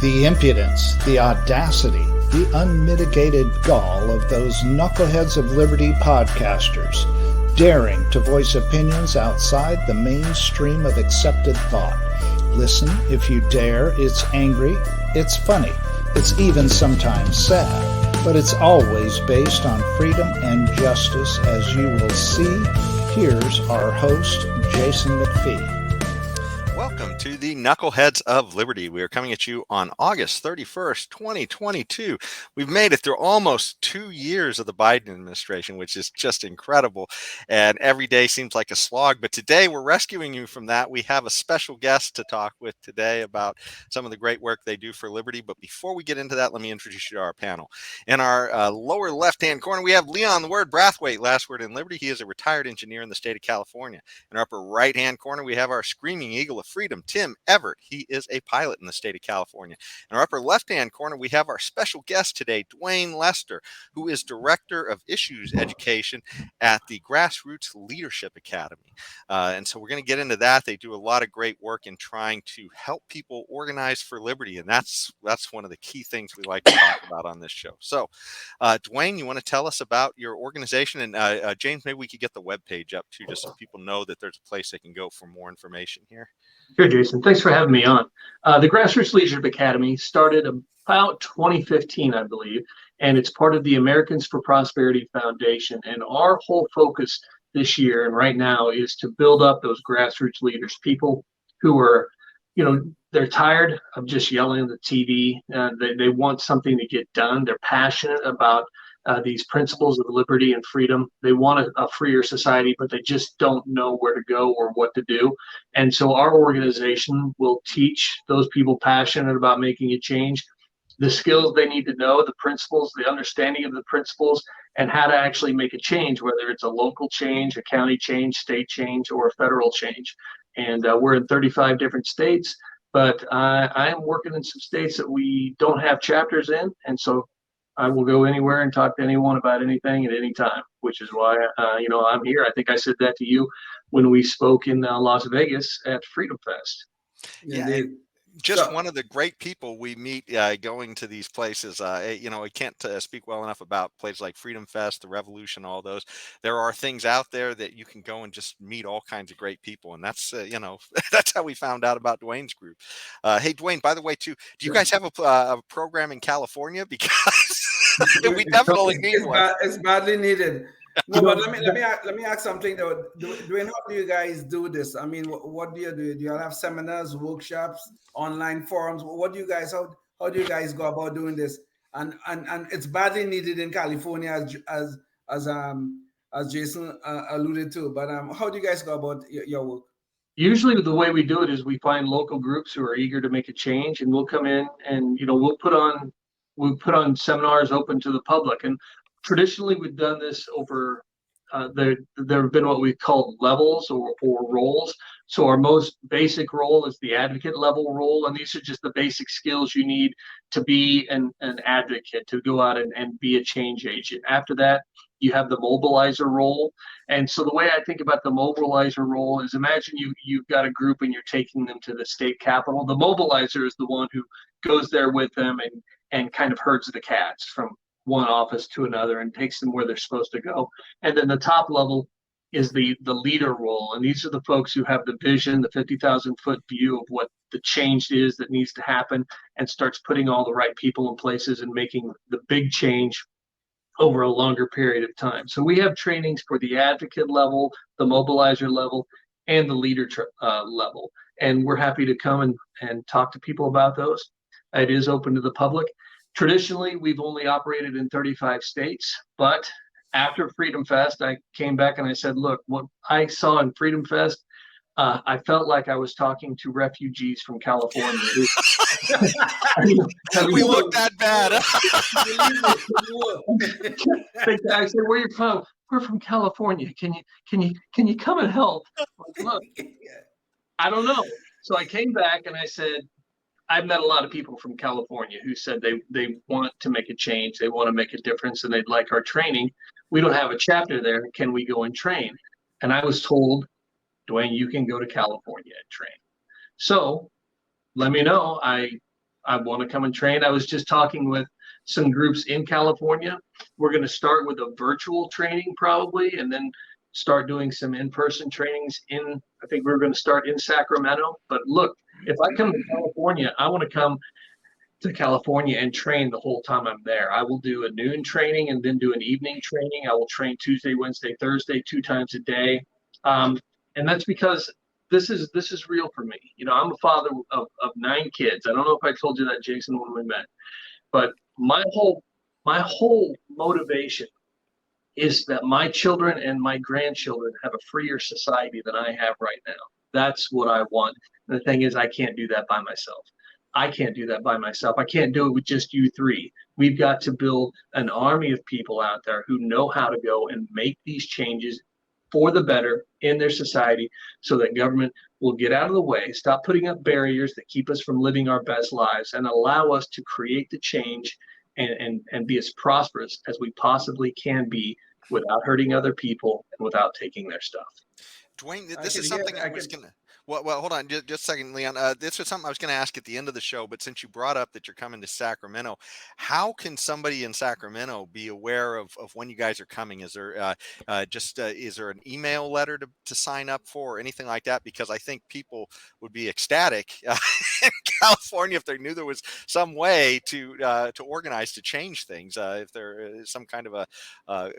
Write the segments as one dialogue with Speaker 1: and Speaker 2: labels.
Speaker 1: The impudence, the audacity, the unmitigated gall of those Knuckleheads of Liberty podcasters, daring to voice opinions outside the mainstream of accepted thought. Listen if you dare. It's angry, it's funny, it's even sometimes sad, but it's always based on freedom and justice, as you will see. Here's our host, Jason McPhee.
Speaker 2: Welcome to the Knuckleheads of Liberty. We are coming at you on August 31st, 2022. We've made it through almost 2 years of the Biden administration, which is just incredible. And every day seems like a slog. But today we're rescuing you from that. We have a special guest to talk with today about some of the great work they do for Liberty. But before we get into that, let me introduce you to our panel. In our lower left-hand corner, we have Leon, the word Brathwaite, last word in Liberty. He is a retired engineer in the state of California. In our upper right-hand corner, we have our screaming eagle of freedom, Tim Everett. He is a pilot in the state of California. In our upper left-hand corner, we have our special guest today, Duane Lester, who is Director of Issues Education at the Grassroots Leadership Academy. And so we're going to get into that. They do a lot of great work in trying to help people organize for liberty, and that's one of the key things we like to talk about on this show. So, Duane, you want to tell us about your organization? And James, maybe we could get the webpage up too, just so people know that there's a place they can go for more information here.
Speaker 3: Sure, Jason. Thanks for having me on. The Grassroots Leadership Academy started about 2015, I believe, and it's part of the Americans for Prosperity Foundation. And our whole focus this year and right now is to build up those grassroots leaders, people who are, they're tired of just yelling at the TV. They want something to get done. They're passionate about these principles of liberty and freedom. They want a freer society, but they just don't know where to go or what to do. And so our organization will teach those people passionate about making a change the skills they need to know, the principles, the understanding of the principles, and how to actually make a change, whether it's a local change, a county change, state change, or a federal change. And we're in 35 different states, but I am working in some states that we don't have chapters in. And so I will go anywhere and talk to anyone about anything at any time, which is why, I'm here. I think I said that to you when we spoke in Las Vegas at Freedom Fest.
Speaker 2: Yeah. Just one of the great people we meet going to these places. I can't speak well enough about places like Freedom Fest, the Revolution, all those. There are things out there that you can go and just meet all kinds of great people. And that's, that's how we found out about Duane's group. Hey, Duane, by the way, too, do you guys have a program in California? Because we definitely need one.
Speaker 4: It's badly needed. No, but let me ask something though. Duane, how do you guys do this? I mean, what do you do? Do you have seminars, workshops, online forums? What do you guys? How do you guys go about doing this? And it's badly needed in California, as Jason alluded to. But how do you guys go about your work?
Speaker 3: Usually, the way we do it is we find local groups who are eager to make a change, and we'll come in and we'll put on seminars open to the public. And traditionally, we've done this over, there have been what we call levels or roles. So our most basic role is the advocate level role. And these are just the basic skills you need to be an advocate, to go out and be a change agent. After that, you have the mobilizer role. And so the way I think about the mobilizer role is, imagine you've got a group and you're taking them to the state capitol. The mobilizer is the one who goes there with them and kind of herds the cats from one office to another and takes them where they're supposed to go. And then the top level is the leader role. And these are the folks who have the vision, the 50,000-foot view of what the change is that needs to happen, and starts putting all the right people in places and making the big change over a longer period of time. So we have trainings for the advocate level, the mobilizer level, and the leader level. And we're happy to come and talk to people about those. It is open to the public. Traditionally, we've only operated in 35 states, but after Freedom Fest, I came back and I said, look, what I saw in Freedom Fest, I felt like I was talking to refugees from California.
Speaker 2: We look that bad.
Speaker 3: I said, where are you from? We're from California. Can you come and help? Look, I don't know. So I came back and I said, I've met a lot of people from California who said they want to make a change, they want to make a difference, and they'd like our training. We don't have a chapter there. Can we go and train? And I was told, Duane, you can go to California and train. So let me know. I I want to come and train. I was just talking with some groups in California. We're going to start with a virtual training probably, and then start doing some in-person trainings I think we're going to start in Sacramento. But look, if I come to California, I want to come to California and train the whole time I'm there. I will do a noon training and then do an evening training. I will train Tuesday, Wednesday, Thursday, 2 times a day. And that's because this is real for me. You know, I'm a father of 9 kids. I don't know if I told you that, Jason, when we met, but my whole motivation is that my children and my grandchildren have a freer society than I have right now. That's what I want. And the thing is, I can't do that by myself. I can't do that by myself. I can't do it with just you 3. We've got to build an army of people out there who know how to go and make these changes for the better in their society, so that government will get out of the way, stop putting up barriers that keep us from living our best lives, and allow us to create the change and be as prosperous as we possibly can be without hurting other people and without taking their stuff.
Speaker 2: Duane, this is something I was going to. Well, hold on just a second, Leon. This was something I was going to ask at the end of the show, but since you brought up that you're coming to Sacramento, how can somebody in Sacramento be aware of when you guys are coming? Is there is there an email letter to sign up for or anything like that? Because I think people would be ecstatic in California if they knew there was some way to organize to change things. If there is some kind of a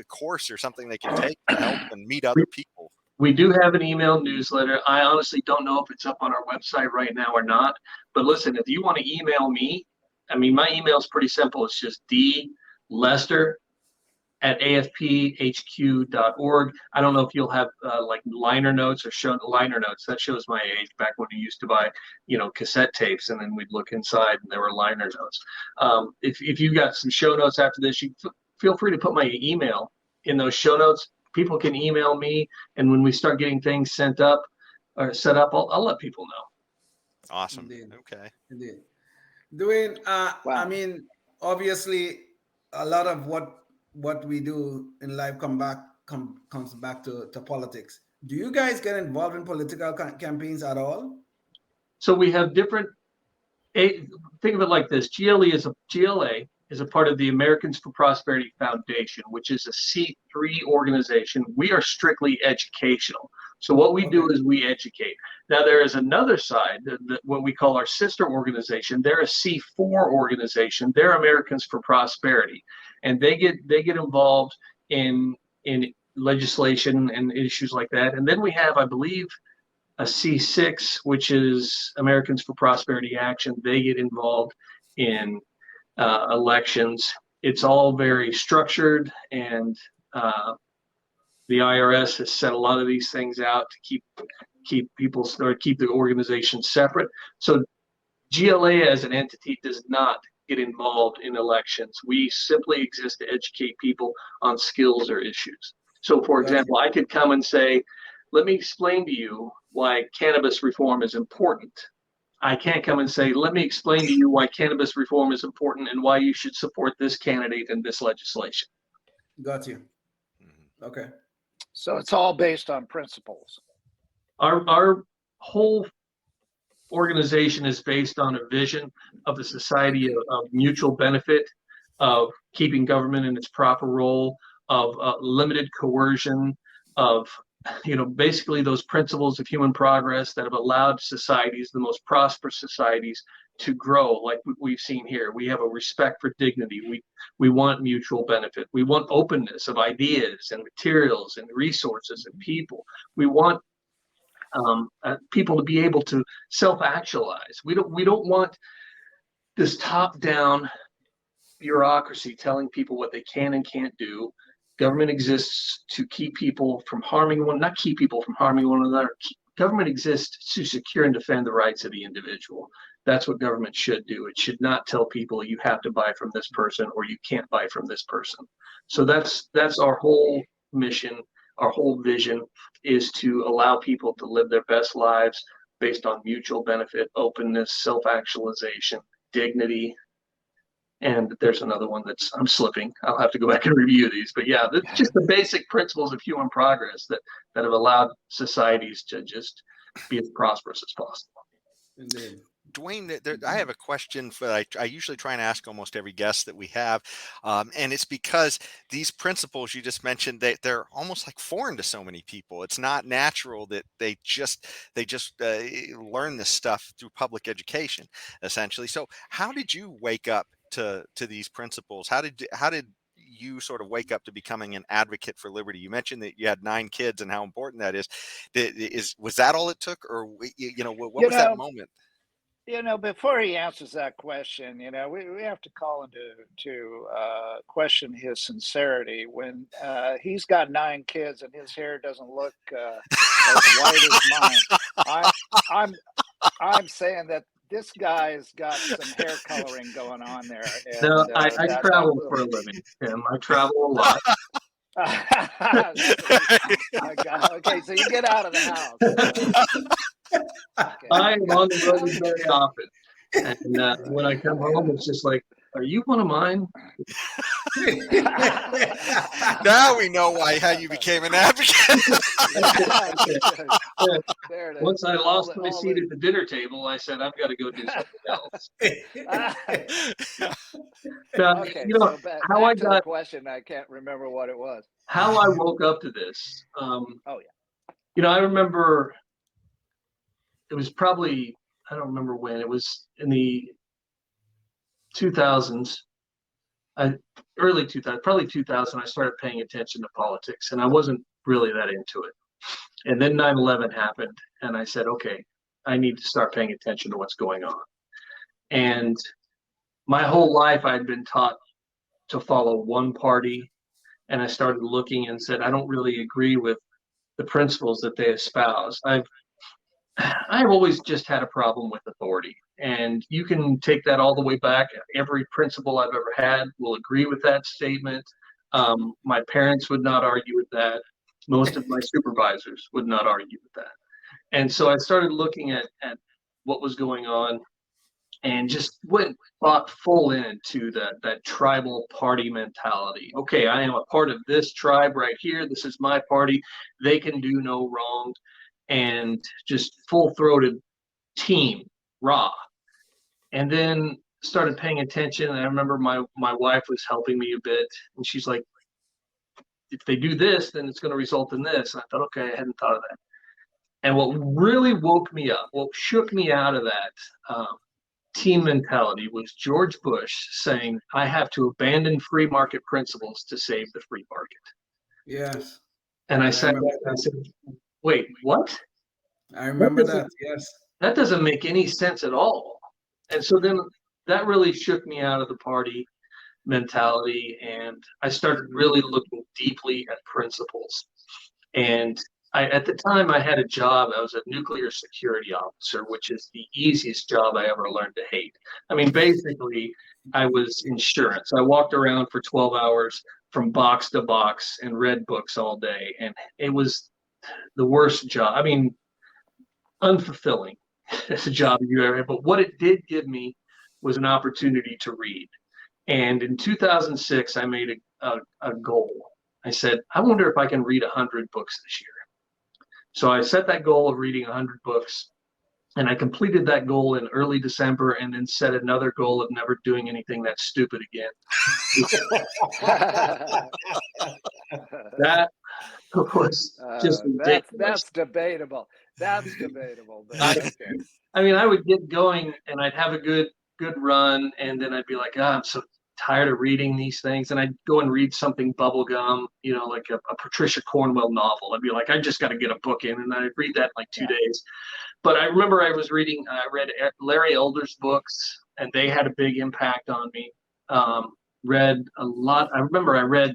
Speaker 2: course or something they can take to help and meet other people.
Speaker 3: We do have an email newsletter. I honestly don't know if it's up on our website right now or not. But listen, if you want to email me, I mean, my email is pretty simple. It's just dlester@afphq.org. I don't know if you'll have like liner notes or show liner notes. That shows my age, back when we used to buy, cassette tapes, and then we'd look inside and there were liner notes. If you got some show notes after this, you feel free to put my email in those show notes. People can email me, and when we start getting things sent up or set up, I'll let people know.
Speaker 2: Awesome.
Speaker 4: Indeed.
Speaker 2: Okay.
Speaker 4: Indeed. Duane,
Speaker 1: Wow.
Speaker 4: I mean, obviously, a lot of what we do in life comes back to politics. Do you guys get involved in political campaigns at all?
Speaker 3: So we have different. Think of it like this: GLA is a part of the Americans for Prosperity Foundation, which is a C3 organization. We are strictly educational. So what we do is we educate. Now there is another side, what we call our sister organization. They're a C4 organization. They're Americans for Prosperity, and they get involved in legislation and issues like that. And then we have, I believe, a C6, which is Americans for Prosperity Action. They get involved in elections. It's all very structured, and the IRS has set a lot of these things out to keep people, or keep the organization separate. So GLA as an entity does not get involved in elections. We simply exist to educate people on skills or issues. So for example, I could come and say, let me explain to you why cannabis reform is important. I can't come and say, let me explain to you why cannabis reform is important and why you should support this candidate and this legislation.
Speaker 4: Got you. Okay.
Speaker 1: So it's all based on principles.
Speaker 3: Our whole organization is based on a vision of a society of mutual benefit, of keeping government in its proper role, of limited coercion, of basically those principles of human progress that have allowed societies, the most prosperous societies, to grow like we've seen here. We have a respect for dignity. We want mutual benefit. We want openness of ideas and materials and resources and people. We want people to be able to self-actualize. We don't want this top-down bureaucracy telling people what they can and can't do. Government exists to keep people from harming not keep people from harming one another. Government exists to secure and defend the rights of the individual. That's what government should do. It should not tell people you have to buy from this person or you can't buy from this person. So that's our whole mission, our whole vision, is to allow people to live their best lives based on mutual benefit, openness, self-actualization, dignity. And there's another one I'm slipping. I'll have to go back and review these. But yeah, just the basic principles of human progress that have allowed societies to just be as prosperous as possible.
Speaker 4: Indeed.
Speaker 2: Duane, I have a question I usually try and ask almost every guest that we have, and it's because these principles you just mentioned, they're almost like foreign to so many people. It's not natural that they just learn this stuff through public education, essentially. So, how did you wake up to these principles? How did you sort of wake up to becoming an advocate for liberty? You mentioned that you had 9 kids and how important that is. Was that all it took, or what was that moment?
Speaker 1: Before he answers that question, we have to call him to question his sincerity when he's got 9 kids and his hair doesn't look as white as mine. I'm saying that this guy's got some hair coloring going on there. And,
Speaker 3: no, I travel for a living, Tim. I travel a lot.
Speaker 1: Okay, so you get out of the house.
Speaker 3: Okay. I am on the road very often, and when I come home, it's just like, "Are you one of mine?"
Speaker 2: Now we know how you became an advocate.
Speaker 3: Once I lost my seat at the dinner table, I said, "I've got to go do something else."
Speaker 1: Okay, so
Speaker 3: how I got
Speaker 1: the question, I can't remember what it was.
Speaker 3: How I woke up to this. I remember it was probably, I don't remember when, it was in the 2000s, early 2000, probably 2000, I started paying attention to politics, and I wasn't really that into it. And then 9/11 happened, and I said, okay, I need to start paying attention to what's going on. And my whole life I'd been taught to follow one party, and I started looking and said, I don't really agree with the principles that they espouse. I've always just had a problem with authority, and you can take that all the way back. Every principle I've ever had will agree with that statement. My parents would not argue with that. Most of my supervisors would not argue with that. And so I started looking at what was going on, and just bought full into that tribal party mentality. Okay, I am a part of this tribe right here. This is my party. They can do no wrong. And just full-throated team, raw. And then started paying attention. And I remember my wife was helping me a bit, and she's like, if they do this, then it's going to result in this. And I thought, okay, I hadn't thought of that. And what really woke me up, what shook me out of that team mentality was George Bush saying, I have to abandon free market principles to save the free market.
Speaker 4: Yes.
Speaker 3: And I said, wait, what?
Speaker 4: I remember that, yes.
Speaker 3: That doesn't make any sense at all. And so then that really shook me out of the party mentality, and I started really looking deeply at principles. And at the time I had a job, I was a nuclear security officer, which is the easiest job I ever learned to hate. I mean, basically, I was insurance. I walked around for 12 hours from box to box and read books all day, and it was the worst job. I mean, unfulfilling as a job you ever had. But what it did give me was an opportunity to read. And in 2006, I made a goal. I said, I wonder if I can read 100 books this year. So I set that goal of reading 100 books, and I completed that goal in early December, and then set another goal of never doing anything that stupid again. That was just ridiculous.
Speaker 1: That's debatable. That's debatable. But okay.
Speaker 3: I mean, I would get going, and I'd have a good run, and then I'd be like, I'm so tired of reading these things, and I'd go and read something bubblegum, like a Patricia Cornwell novel. I'd be like, I just got to get a book in, and I'd read that in like 2 days. But I remember I read Larry Elder's books, and they had a big impact on me. Read a lot. I remember I read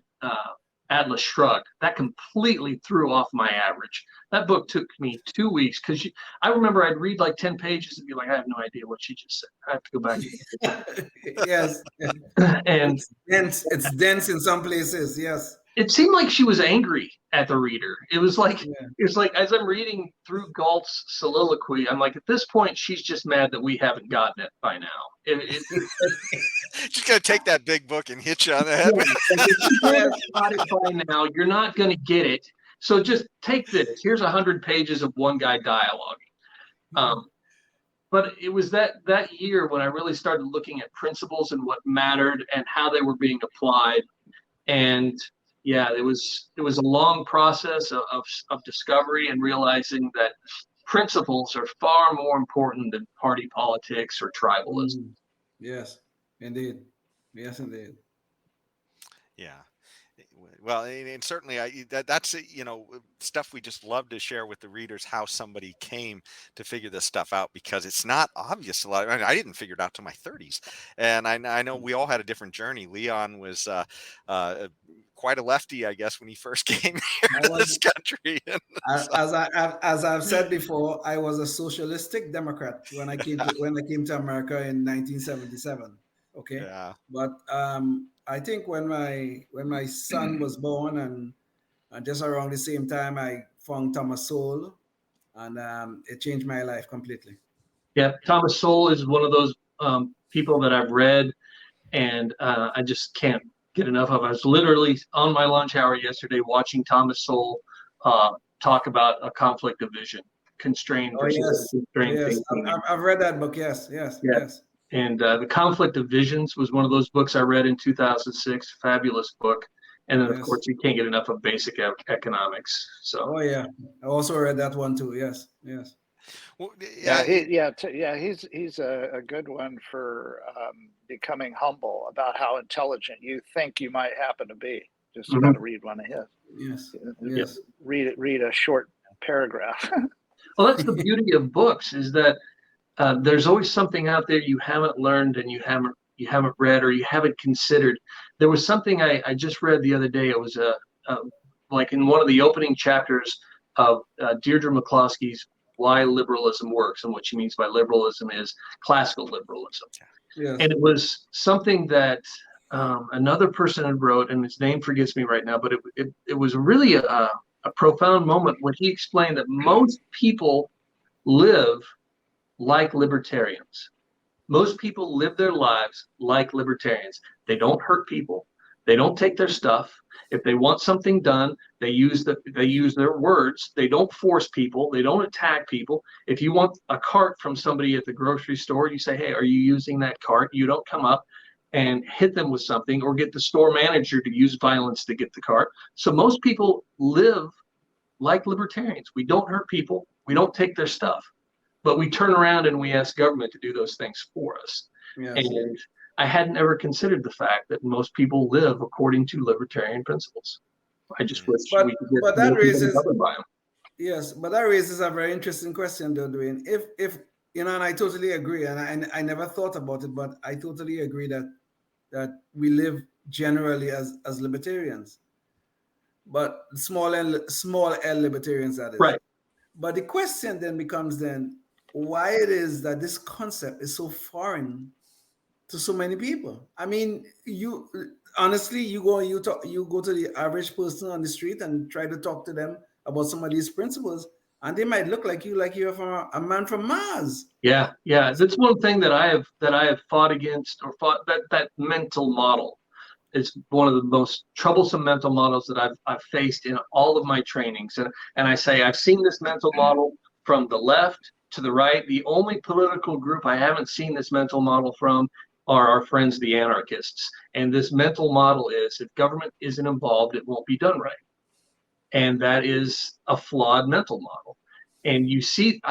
Speaker 3: Atlas Shrugged. That completely threw off my average. That book took me 2 weeks because I remember I'd read like 10 pages and be like, I have no idea what she just said. I have to go back.
Speaker 4: Yes.
Speaker 3: And
Speaker 4: it's dense in some places. Yes.
Speaker 3: It seemed like she was angry at the reader. It was like as I'm reading through Galt's soliloquy, I'm like, at this point, she's just mad that we haven't gotten it by now.
Speaker 2: She's gonna take that big book and hit you on the head.
Speaker 3: Got it by now. You're not gonna get it. So just take this. Here's 100 pages of one guy dialogue. but it was that year when I really started looking at principles and what mattered and how they were being applied. And yeah, it was a long process of discovery and realizing that principles are far more important than party politics or tribalism.
Speaker 4: Yes, indeed. Yes, indeed.
Speaker 2: Yeah. Well, and certainly that's stuff we just love to share with the readers, how somebody came to figure this stuff out, because it's not obvious a lot. I didn't figure it out till my 30s, and I know we all had a different journey. Leon was quite a lefty, I guess, when he first came here to this country.
Speaker 4: As I've said before, I was a socialistic Democrat when I came to America in 1977. Okay,
Speaker 2: yeah.
Speaker 4: But I think when my son was born, and just around the same time, I found Thomas Sowell, and it changed my life completely.
Speaker 3: Yeah, Thomas Sowell is one of those people that I've read, and I just can't get enough of. I was literally on my lunch hour yesterday watching Thomas Sowell talk about a conflict of vision, constrained versus unconstrained thinking.
Speaker 4: I've read that book. Yes.
Speaker 3: And The Conflict of Visions was one of those books I read in 2006. Fabulous book. And then, of course, you can't get enough of basic economics. So.
Speaker 4: Oh yeah, I also read that one too. Yes.
Speaker 1: Well, he's a good one for becoming humble about how intelligent you think you might happen to be. Just got to read one of his.
Speaker 4: Yes.
Speaker 1: Read a short paragraph.
Speaker 3: Well, that's the beauty of books, is that there's always something out there you haven't learned and you haven't read or you haven't considered. There was something I just read the other day. It was like in one of the opening chapters of Deirdre McCloskey's Why Liberalism Works, and what she means by liberalism is classical liberalism.
Speaker 4: Yes.
Speaker 3: And it was something that another person had wrote, and his name forgets me right now, but it was really a profound moment when he explained that most people live like libertarians. Most people live their lives like libertarians. They don't hurt people. They don't take their stuff. If they want something done, they use their words. They don't force people. They don't attack people. If you want a cart from somebody at the grocery store, you say, hey, are you using that cart? You don't come up and hit them with something or get the store manager to use violence to get the cart. So most people live like libertarians. We don't hurt people. We don't take their stuff. But we turn around and we ask government to do those things for us.
Speaker 4: Yes.
Speaker 3: And I hadn't ever considered the fact that most people live according to libertarian principles. I just wish we could get
Speaker 4: but that
Speaker 3: more
Speaker 4: raises,
Speaker 3: people governed by them.
Speaker 4: Yes, but that raises a very interesting question, though, Duane. If and I totally agree, and I never thought about it, but I totally agree that we live generally as libertarians, but small L libertarians, that is.
Speaker 3: Right.
Speaker 4: But the question then becomes why it is that this concept is so foreign to so many people. I mean, you honestly, you go to the average person on the street and try to talk to them about some of these principles, and they might look like you're from a man from Mars.
Speaker 3: Yeah. That's one thing that I have fought against, or fought that mental model. It's one of the most troublesome mental models that I've faced in all of my trainings. And I say I've seen this mental model from the left to the right. The only political group I haven't seen this mental model from are our friends, the anarchists. And this mental model is, if government isn't involved, it won't be done right. And that is a flawed mental model. And you see,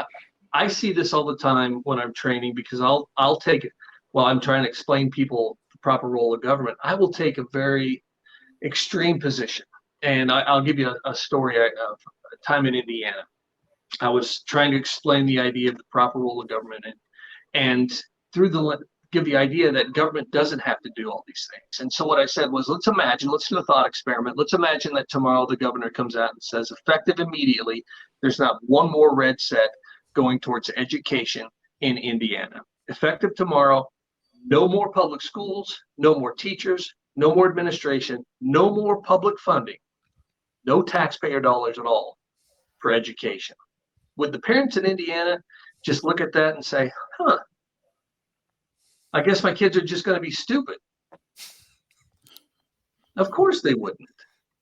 Speaker 3: I see this all the time when I'm training, because I'll take it while I'm trying to explain people the proper role of government. I will take a very extreme position. And I'll give you a story of a time in Indiana. I was trying to explain the idea of the proper role of government, and give the idea that government doesn't have to do all these things. And so what I said was, let's do a thought experiment. Let's imagine that tomorrow the governor comes out and says, effective immediately, there's not one more red set going towards education in Indiana. Effective tomorrow, no more public schools, no more teachers, no more administration, no more public funding, no taxpayer dollars at all for education. Would the parents in Indiana just look at that and say, I guess my kids are just going to be stupid? Of course they wouldn't.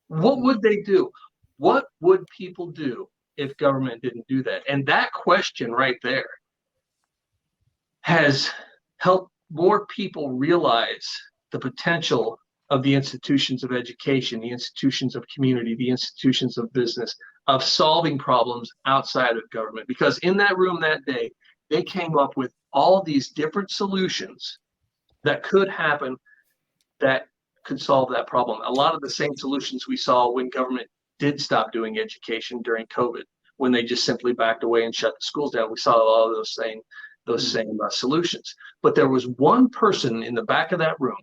Speaker 3: What would they do? What would people do if government didn't do that? And that question right there has helped more people realize the potential of the institutions of education, the institutions of community, the institutions of business, of solving problems outside of government. Because in that room that day, they came up with all these different solutions that could happen that could solve that problem. A lot of the same solutions we saw when government did stop doing education during COVID, when they just simply backed away and shut the schools down. We saw all of those same solutions. But there was one person in the back of that room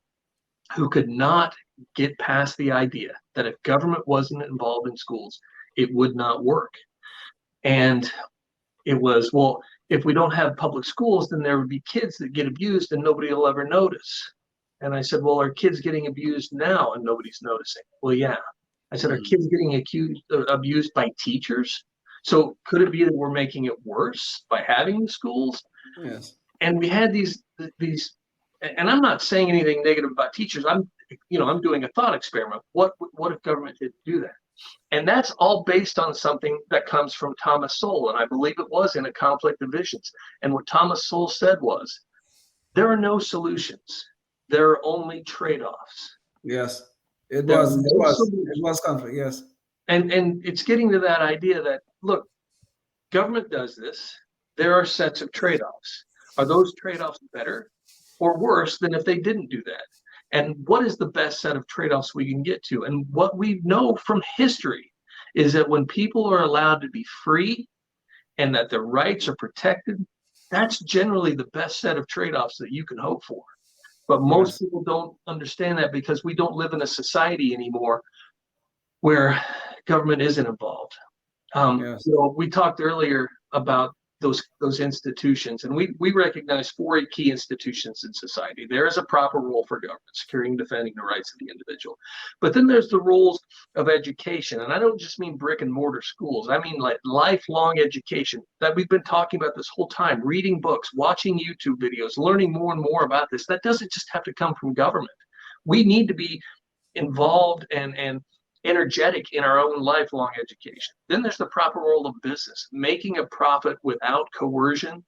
Speaker 3: who could not get past the idea that if government wasn't involved in schools, it would not work. And it was, well, if we don't have public schools, then there would be kids that get abused and nobody will ever notice. And I said, well, are kids getting abused now and nobody's noticing? Well, yeah. I said, are kids getting abused by teachers? So could it be that we're making it worse by having the schools?
Speaker 4: Yes.
Speaker 3: And we had these, and I'm not saying anything negative about teachers. I'm doing a thought experiment. What if government didn't do that? And that's all based on something that comes from Thomas Sowell, and I believe it was in A Conflict of Visions. And what Thomas Sowell said was, there are no solutions. There are only trade-offs.
Speaker 4: Yes, it was conflict. Yes,
Speaker 3: and it's getting to that idea that, look, government does this. There are sets of trade-offs. Are those trade-offs better or worse than if they didn't do that? And what is the best set of trade-offs we can get to? And what we know from history is that when people are allowed to be free and that their rights are protected, that's generally the best set of trade-offs that you can hope for. But most people don't understand that because we don't live in a society anymore where government isn't involved. So we talked earlier about those institutions, and we recognize 4 key institutions in society. There is a proper role for government, securing and defending the rights of the individual. But then there's the roles of education, and I don't just mean brick and mortar schools. I mean like lifelong education that we've been talking about this whole time, reading books, watching YouTube videos, learning more and more about this. That doesn't just have to come from government. We need to be involved and energetic in our own lifelong education. Then there's the proper role of business, making a profit without coercion,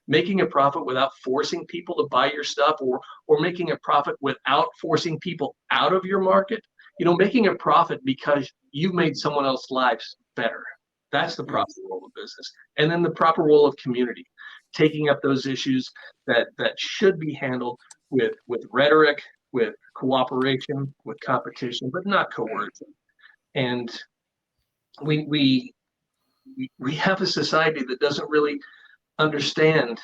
Speaker 3: making a profit without forcing people to buy your stuff, or making a profit without forcing people out of your market. Making a profit because you've made someone else's lives better. That's the proper role of business. And then the proper role of community, taking up those issues that should be handled with rhetoric, with cooperation, with competition, but not coercion. And we have a society that doesn't really understand.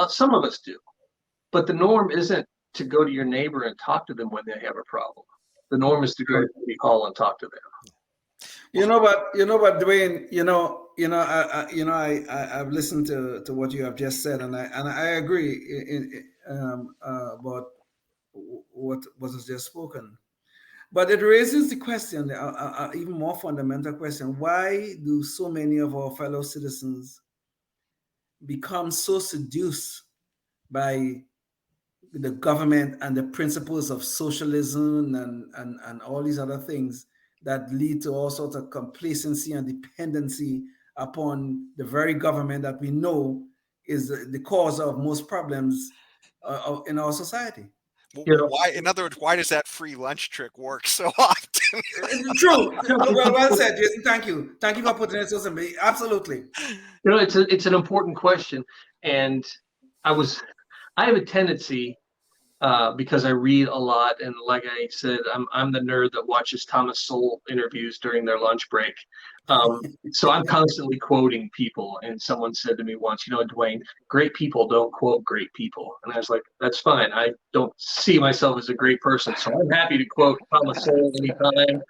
Speaker 3: Some of us do, but the norm isn't to go to your neighbor and talk to them when they have a problem. The norm is to go to City Hall and talk to them.
Speaker 4: But Duane, I've listened to what you have just said, and I agree about what was just spoken. But it raises the question, even more fundamental question: why do so many of our fellow citizens become so seduced by the government and the principles of socialism and all these other things that lead to all sorts of complacency and dependency upon the very government that we know is the cause of most problems in our society?
Speaker 2: Why, in other words, why does that free lunch trick work so often?
Speaker 4: True. Well said, Jason. Thank you for putting it so simply. Absolutely.
Speaker 3: It's an important question, and I have a tendency, because I read a lot, and like I said, I'm the nerd that watches Thomas Sowell interviews during their lunch break. So I'm constantly quoting people, and someone said to me once, Duane, great people don't quote great people. And I was like, that's fine. I don't see myself as a great person, so I'm happy to quote Thomas Sowell anytime.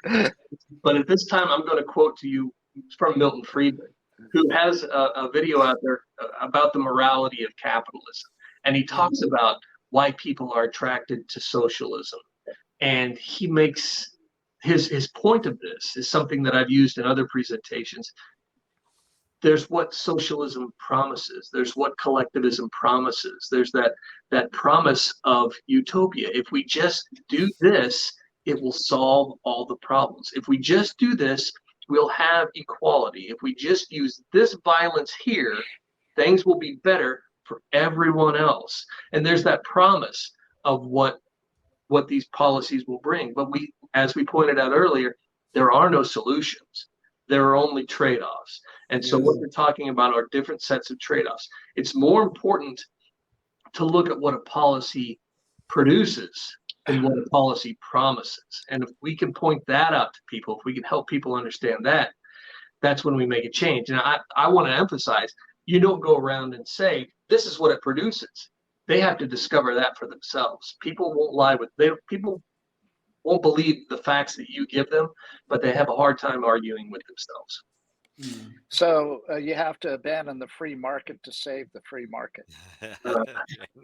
Speaker 3: But at this time, I'm going to quote to you from Milton Friedman, who has a video out there about the morality of capitalism. And he talks about why people are attracted to socialism. And he makes his point of this is something that I've used in other presentations. There's what socialism promises. There's what collectivism promises. There's that promise of utopia. If we just do this, it will solve all the problems. If we just do this, we'll have equality. If we just use this violence here, things will be better for everyone else. And there's that promise of what these policies will bring. But as we pointed out earlier, there are no solutions. There are only trade-offs. And so what we're talking about are different sets of trade-offs. It's more important to look at what a policy produces than what a policy promises. And if we can point that out to people, if we can help people understand that, that's when we make a change. And I want to emphasize, you don't go around and say, this is what it produces. They have to discover that for themselves. People won't lie people won't believe the facts that you give them, but they have a hard time arguing with themselves.
Speaker 1: So you have to abandon the free market to save the free market.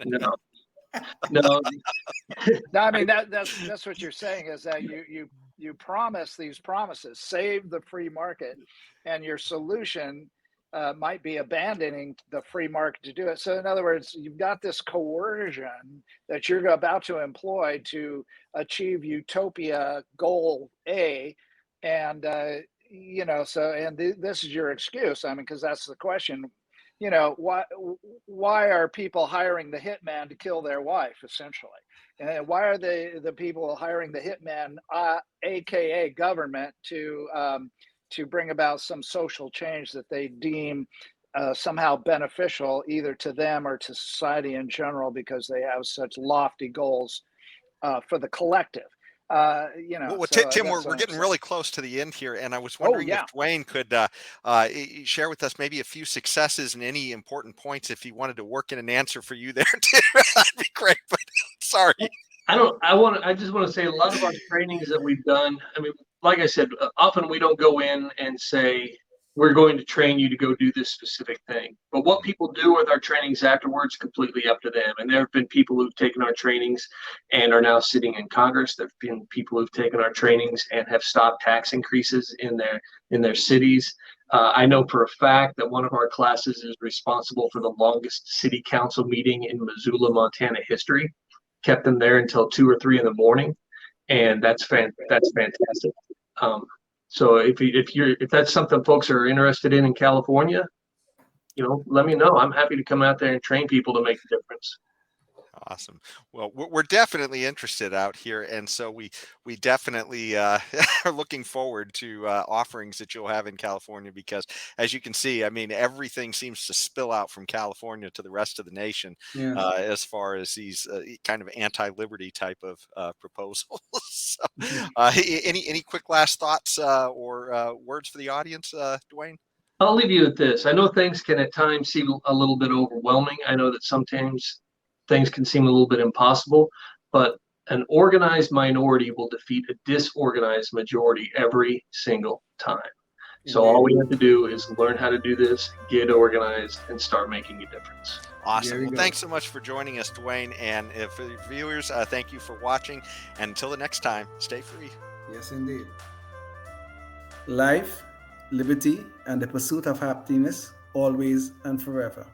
Speaker 3: No.
Speaker 1: No, I mean that's what you're saying, is that you promise these promises, save the free market, and your solution might be abandoning the free market to do it. So in other words, you've got this coercion that you're about to employ to achieve utopia goal A, and this is your excuse. I mean, because that's the question. Why are people hiring the hitman to kill their wife, essentially? And why are the people hiring the hitman, aka government, to bring about some social change that they deem somehow beneficial either to them or to society in general, because they have such lofty goals for the collective?
Speaker 2: Well, Tim, we're getting really close to the end here, and I was wondering if Duane could share with us maybe a few successes and any important points if he wanted to work in an answer for you there too. That'd be great. But sorry,
Speaker 3: I just want to say a lot of our trainings that we've done. I mean, like I said, often we don't go in and say, we're going to train you to go do this specific thing. But what people do with our trainings afterwards, completely up to them. And there have been people who've taken our trainings and are now sitting in Congress. There have been people who've taken our trainings and have stopped tax increases in their cities. I know for a fact that one of our classes is responsible for the longest city council meeting in Missoula, Montana history. Kept them there until 2 or 3 in the morning. And that's fantastic. So if that's something folks are interested in California, let me know. I'm happy to come out there and train people to make a difference.
Speaker 2: Awesome. Well, we're definitely interested out here, and so we definitely are looking forward to offerings that you'll have in California, because as you can see, I mean, everything seems to spill out from California to the rest of the nation as far as these kind of anti-liberty type of proposals. So, any quick last thoughts or words for the audience, Duane?
Speaker 3: I'll leave you with this. I know things can at times seem a little bit overwhelming. I know that sometimes things can seem a little bit impossible, but an organized minority will defeat a disorganized majority every single time. So all we have to do is learn how to do this, get organized, and start making a difference.
Speaker 2: Awesome. Well, thanks so much for joining us, Duane. And for the viewers, thank you for watching. And until the next time, stay free.
Speaker 4: Yes, indeed. Life, liberty, and the pursuit of happiness, always and forever.